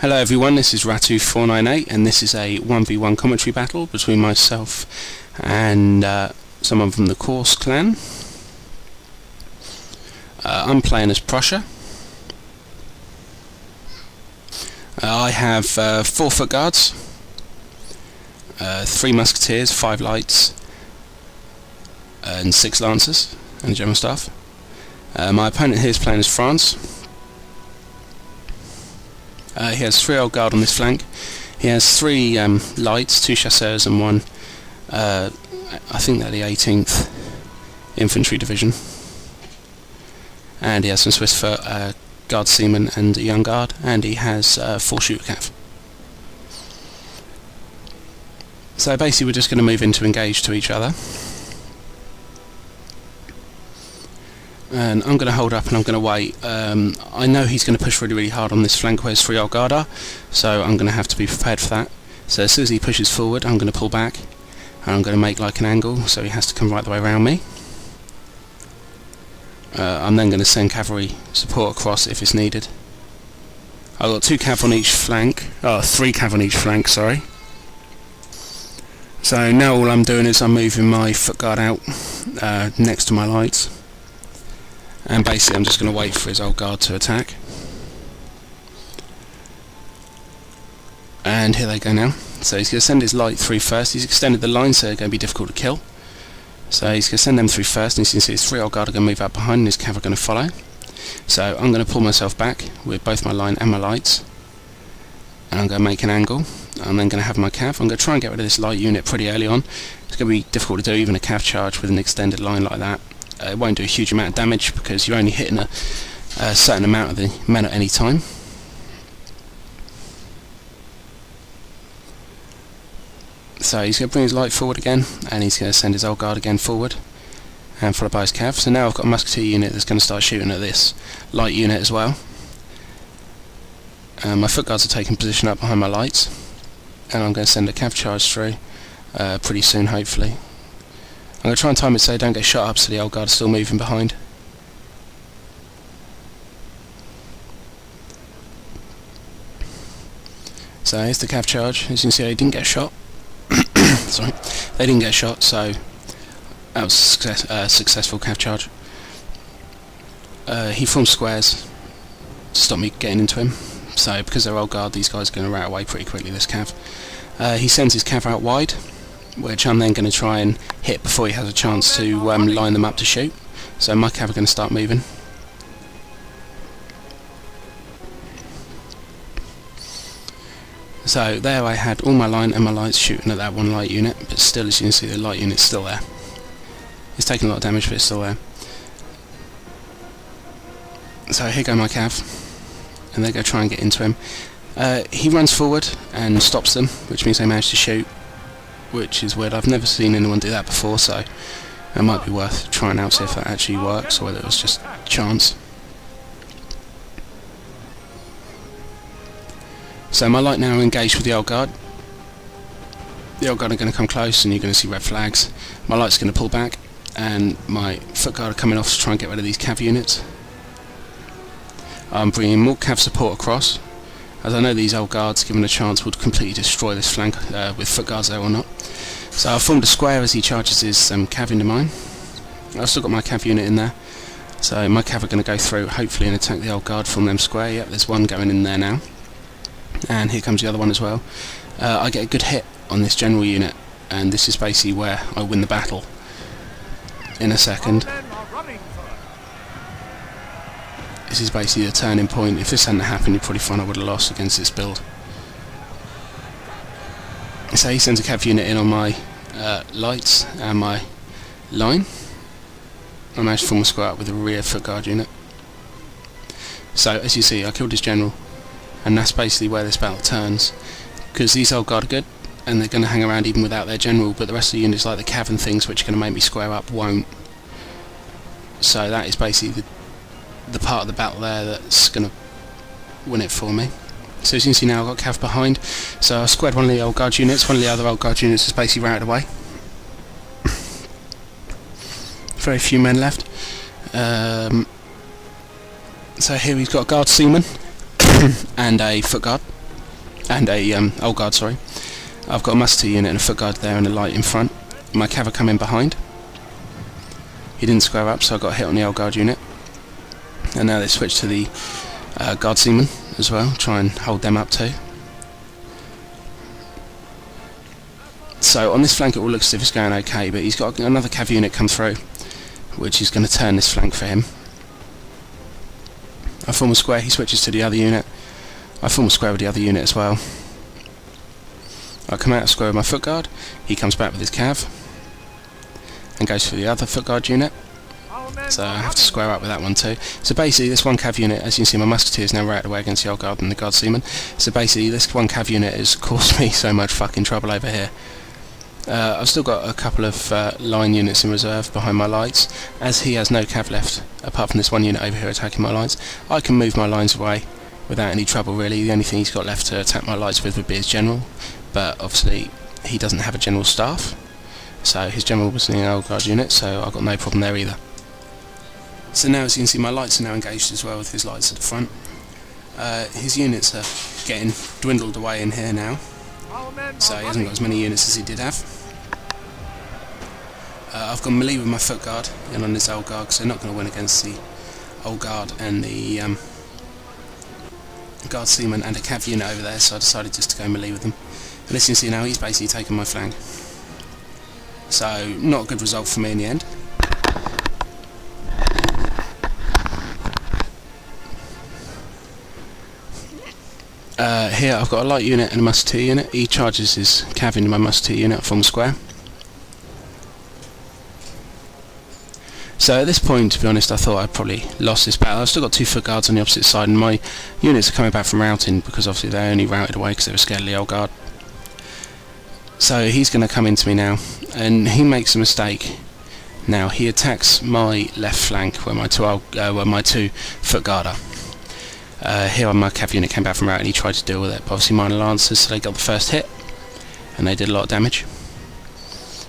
Hello everyone, this is Rattue 498 and this is a 1v1 commentary battle between myself and someone from the Corse clan. I'm playing as Prussia. I have 4 foot guards, 3 musketeers, 5 lights and 6 lancers and general staff. My opponent here is playing as France. He has 3 old guard on this flank. He has 3 lights, 2 chasseurs and 1, I think they're the 18th Infantry Division. And he has some Swiss foot, guard seamen and a young guard, and he has 4 shooter cav. So basically we're just going to move into engage to each other. And I'm going to hold up and I'm going to wait. I know he's going to push really hard on this flank where his 3 old guard are, so I'm going to have to be prepared for that. So as soon as he pushes forward, I'm going to pull back and I'm going to make like an angle, so he has to come right the way around me. I'm then going to send cavalry support across if it's needed. I've got 2 cav on each flank, 3 cav on each flank, sorry. So now all I'm doing is I'm moving my foot guard out next to my lights. And basically I'm just going to wait for his old guard to attack. And here they go now. So he's going to send his light through first. He's extended the line, so they're going to be difficult to kill. So he's going to send them through first, and you can see his 3 old guard are going to move out behind and his cav are going to follow. So I'm going to pull myself back with both my line and my lights. And I'm going to make an angle. I'm then going to have my cav. I'm going to try and get rid of this light unit pretty early on. It's going to be difficult to do even a cav charge with an extended line like that. It won't do a huge amount of damage because you're only hitting a certain amount of the men at any time. So he's going to bring his light forward again, and he's going to send his old guard again forward, and followed by his cav. So now I've got a musketeer unit that's going to start shooting at this light unit as well. My foot guards are taking position up behind my lights, and I'm going to send a cav charge through pretty soon, hopefully. I'm going to try and time it so they don't get shot up, so the old guard is still moving behind. So here's the cav charge. As you can see, they didn't get shot. Sorry, they didn't get shot, so that was a successful cav charge. He formed squares to stop me getting into him. So because they're old guard, these guys are going to rout away pretty quickly, this cav. He sends his cav out wide, which I'm then going to try and hit before he has a chance to line them up to shoot. So my cav are going to start moving. So there I had all my line and my lights shooting at that one light unit, but still, as you can see, the light unit's still there. It's taking a lot of damage, but it's still there. So here go my cav, and they're going to try and get into him. He runs forward and stops them, which means they manage to shoot, which is weird. I've never seen anyone do that before, so it might be worth trying out, see if that actually works or whether it was just chance. So my light now are engaged with the old guard. The old guard are going to come close and you're going to see red flags. My light's going to pull back and my foot guard are coming off to try and get rid of these cav units. I'm bringing more cav support across, as I know these old guards, given a chance, would completely destroy this flank with foot guards there or not. So I've formed a square as he charges his cav into mine. I've still got my cav unit in there, so my cav are going to go through hopefully and attack the old guard from them square. Yep, there's one going in there now, and here comes the other one as well. I get a good hit on this general unit, and this is basically where I win the battle in a second. This is basically the turning point. If this hadn't happened, you'd probably find I would have lost against this build. So he sends a cav unit in on my lights and my line. I managed to form a square up with a rear foot guard unit. So as you see, I killed his general, and that's basically where this battle turns, because these old guard are good and they're going to hang around even without their general, but the rest of the units, like the cav and things which are going to make me square up, won't. So that is basically the part of the battle there that's going to win it for me. So as you can see now, I've got cav behind, so I squared one of the old guard units. One of the other old guard units is basically routed away. Very few men left. So here we've got a guard seaman and a foot guard. and a old guard, sorry. I've got a musketeer unit and a foot guard there and a light in front. My cav come in behind. He didn't square up, so I got a hit on the old guard unit. And now they switch to the guard seamen as well, try and hold them up too. So on this flank it all looks as if it's going okay, but he's got another cav unit come through, which is going to turn this flank for him. I form a square, he switches to the other unit. I form a square with the other unit as well. I come out of square with my foot guard, he comes back with his cav and goes for the other foot guard unit. So I have to square up with that one too. So basically this one cav unit, as you can see, my musketeer is now right away against the old guard and the guard seaman. So basically this one cav unit has caused me so much fucking trouble over here. I've still got a couple of line units in reserve behind my lights. As he has no cav left, apart from this one unit over here attacking my lines, I can move my lines away without any trouble really. The only thing he's got left to attack my lights with would be his general, but obviously he doesn't have a general staff, so his general was in an old guard unit, so I've got no problem there either. So now as you can see, my lights are now engaged as well with his lights at the front. His units are getting dwindled away in here now, so he hasn't got as many units as he did have. I've gone melee with my foot guard in on this old guard because they're not going to win against the old guard and the guard seaman and a cav unit over there, so I decided just to go melee with them. And as you can see now, he's basically taken my flank. So not a good result for me in the end. Here I've got a light unit and a musketeer unit. He charges his cav into my musketeer unit from square. So at this point, to be honest, I thought I'd probably lost this battle. I've still got two foot guards on the opposite side, and my units are coming back from routing because obviously they only routed away because they were scared of the old guard. So he's going to come into me now, and he makes a mistake. Now he attacks my left flank where my two foot guard are. Here my cav unit came back from route and he tried to deal with it, but obviously mine are lancers, so they got the first hit and they did a lot of damage.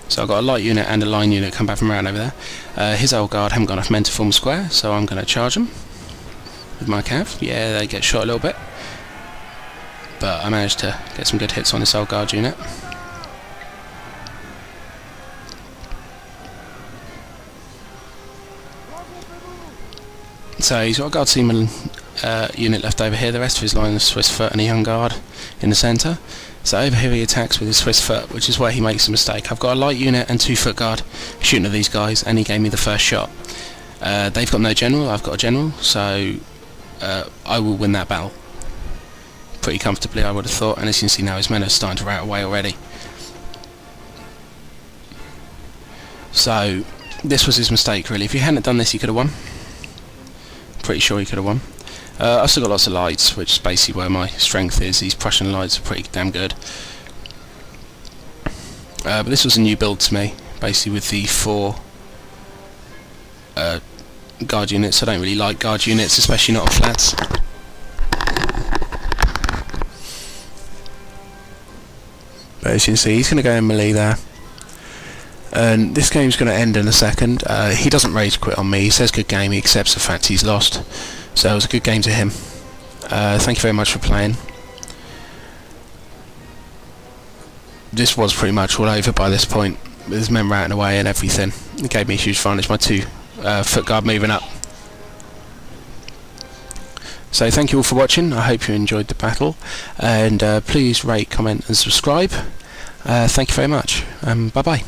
So I've got a light unit and a line unit come back from round over there. His old guard haven't got enough men to form a square, so I'm going to charge them with my cav. Yeah, they get shot a little bit, but I managed to get some good hits on this old guard unit. So he's got a guard seaman unit left over here, the rest of his line is Swiss foot and a young guard in the centre. So over here he attacks with his Swiss foot, which is where he makes a mistake. I've got a light unit and 2 foot guard shooting at these guys, and he gave me the first shot. They've got no general, I've got a general, so I will win that battle pretty comfortably, I would have thought. And as you can see now, his men are starting to rout away already. So this was his mistake really. If he hadn't done this, he could have won. Pretty sure he could have won. I've still got lots of lights, which is basically where my strength is. These Prussian lights are pretty damn good. But this was a new build to me, basically with the 4 guard units. I don't really like guard units, especially not on flats. But as you can see, he's going to go in melee there. And this game's going to end in a second. He doesn't rage quit on me, he says good game, he accepts the fact he's lost. So it was a good game to him. Thank you very much for playing. This was pretty much all over by this point, with his men routing away and everything. It gave me a huge advantage, my 2 foot guard moving up. So thank you all for watching, I hope you enjoyed the battle, and please rate, comment and subscribe. Thank you very much, bye bye.